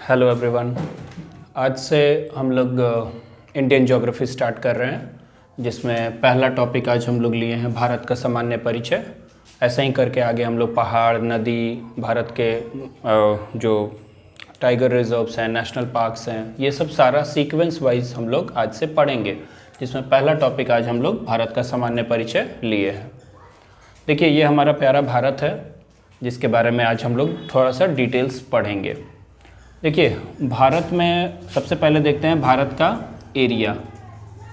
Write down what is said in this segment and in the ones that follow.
Hello everyone. आज से हम लोग इंडियन ज्योग्राफी स्टार्ट कर रहे हैं, जिसमें पहला टॉपिक आज हम लोग लिए हैं भारत का सामान्य परिचय। ऐसे ही करके आगे हम लोग पहाड़, नदी, भारत के जो टाइगर रिजर्व्स हैं, नेशनल पार्क्स हैं, ये सब सारा सीक्वेंस वाइज हम लोग आज से पढ़ेंगे, जिसमें पहला टॉपिक आज हम लोग भारत का सामान्य परिचय लिए हैं। देखिए, ये हमारा प्यारा भारत है, जिसके बारे में आज हम लोग थोड़ा सा डिटेल्स पढ़ेंगे। देखिए, भारत में सबसे पहले देखते हैं भारत का एरिया,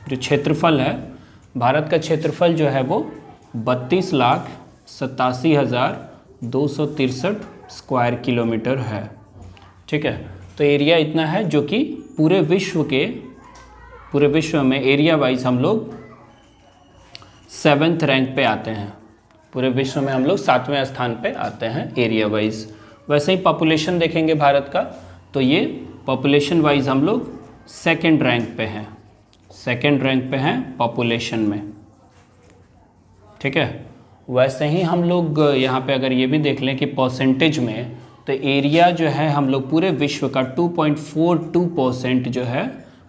जो क्षेत्रफल है। भारत का क्षेत्रफल जो है वो 32,87,263 स्क्वायर किलोमीटर है। ठीक है, तो एरिया इतना है, जो कि पूरे विश्व में एरिया वाइज हम लोग 7th रैंक पे आते हैं। पूरे विश्व में हम लोग 7वें स्थान पे आते हैं एरिया वाइज। वैसे ही पॉपुलेशन देखेंगे भारत का, तो ये पॉपुलेशन वाइज हम लोग 2nd रैंक पे हैं। 2nd रैंक पे हैं पॉपुलेशन में। ठीक है, वैसे ही हम लोग यहाँ पे अगर ये भी देख लें कि परसेंटेज में, तो एरिया जो है हम लोग पूरे विश्व का 2.42% जो है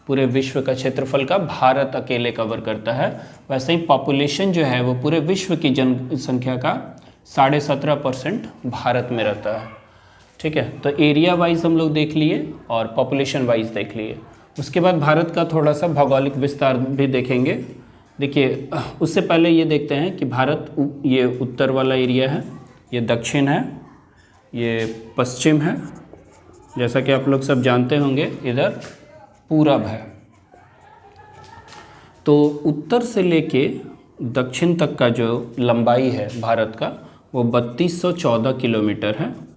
पूरे विश्व का क्षेत्रफल का भारत अकेले कवर करता है। वैसे ही पॉपुलेशन जो है वो पूरे विश्व की जनसंख्या का 17.5% भारत में रहता है। ठीक है, तो एरिया वाइज हम लोग देख लिए और पॉपुलेशन वाइज देख लिए। उसके बाद भारत का थोड़ा सा भौगोलिक विस्तार भी देखेंगे। देखिए, उससे पहले ये देखते हैं कि भारत ये उत्तर वाला एरिया है, ये दक्षिण है, ये पश्चिम है। जैसा कि आप लोग सब जानते होंगे, इधर पूरब है। तो उत्तर से लेके दक्षिण तक का जो लंबाई है भारत का, वो 3214 किलोमीटर है।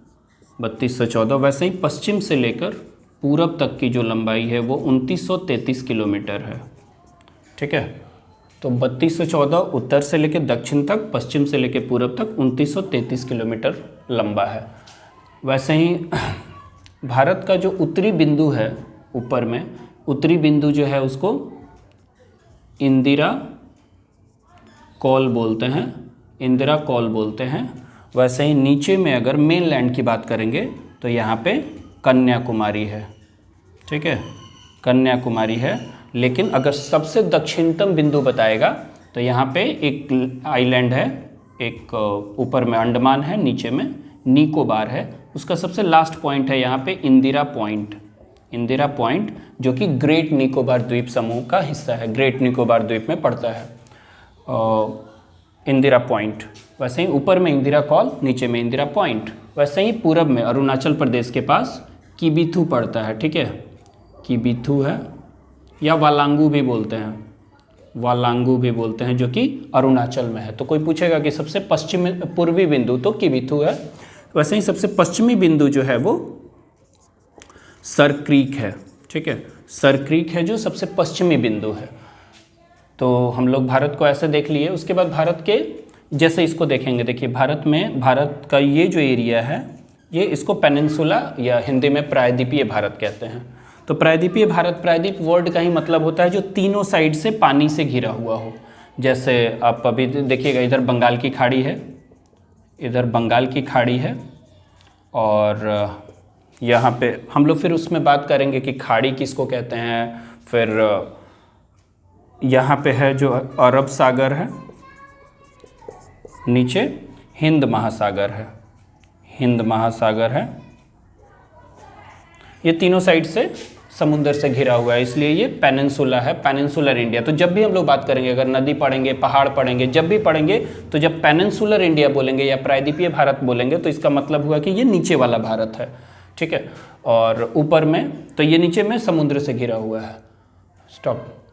3214। वैसे ही पश्चिम से लेकर पूरब तक की जो लंबाई है वो 2933 किलोमीटर है। ठीक है, तो 3214 उत्तर से लेकर दक्षिण तक, पश्चिम से लेकर पूरब तक 2933 किलोमीटर लंबा है। वैसे ही भारत का जो उत्तरी बिंदु है, ऊपर में उत्तरी बिंदु जो है उसको इंदिरा कॉल बोलते हैं। इंदिरा कॉल बोलते हैं। वैसे ही नीचे में अगर मेनलैंड की बात करेंगे, तो यहाँ पे कन्याकुमारी है। ठीक है, कन्याकुमारी है। लेकिन अगर सबसे दक्षिणतम बिंदु बताएगा, तो यहाँ पे एक आइलैंड है, एक ऊपर में अंडमान है, नीचे में निकोबार है। उसका सबसे लास्ट पॉइंट है यहाँ पे इंदिरा पॉइंट। इंदिरा पॉइंट, जो कि ग्रेट निकोबार द्वीप समूह का हिस्सा है, ग्रेट निकोबार द्वीप में पड़ता है इंदिरा पॉइंट। वैसे ही ऊपर में इंदिरा कॉल, नीचे में इंदिरा पॉइंट। वैसे ही पूरब में अरुणाचल प्रदेश के पास किबिथु पड़ता है। ठीक है, किबिथु है, या वालांगू भी बोलते हैं, वालांगू भी बोलते हैं, जो कि अरुणाचल में है। तो कोई पूछेगा कि सबसे पश्चिमी पूर्वी बिंदु, तो किबिथु है। वैसे ही सबसे पश्चिमी बिंदु जो है वो सर क्रीक है। ठीक है, सर क्रीक है जो सबसे पश्चिमी बिंदु है। तो हम लोग भारत को ऐसे देख लिए। उसके बाद भारत के जैसे इसको देखेंगे। देखिए, भारत का ये जो एरिया है, ये इसको पेनिनसुला या हिंदी में प्रायद्वीपीय भारत कहते हैं। तो प्रायद्वीपीय भारत, प्रायद्वीप वर्ड का ही मतलब होता है जो तीनों साइड से पानी से घिरा हुआ हो। जैसे आप अभी देखिएगा, इधर बंगाल की खाड़ी है, इधर बंगाल की खाड़ी है, और यहाँ पे हम लोग फिर उसमें बात करेंगे कि खाड़ी किसको कहते हैं। फिर यहाँ पे है जो अरब सागर है, नीचे हिंद महासागर है, हिंद महासागर है। ये तीनों साइड से समुद्र से घिरा हुआ है, इसलिए ये पेनिनसुला है, पेनिनसुलर इंडिया। तो जब भी हम लोग बात करेंगे, अगर नदी पढ़ेंगे, पहाड़ पढ़ेंगे, जब भी पढ़ेंगे, तो जब पेनिनसुलर इंडिया बोलेंगे या प्रायद्वीपीय भारत बोलेंगे, तो इसका मतलब हुआ कि ये नीचे वाला भारत है। ठीक है, और ऊपर में, तो ये नीचे में समुद्र से घिरा हुआ है। स्टॉप।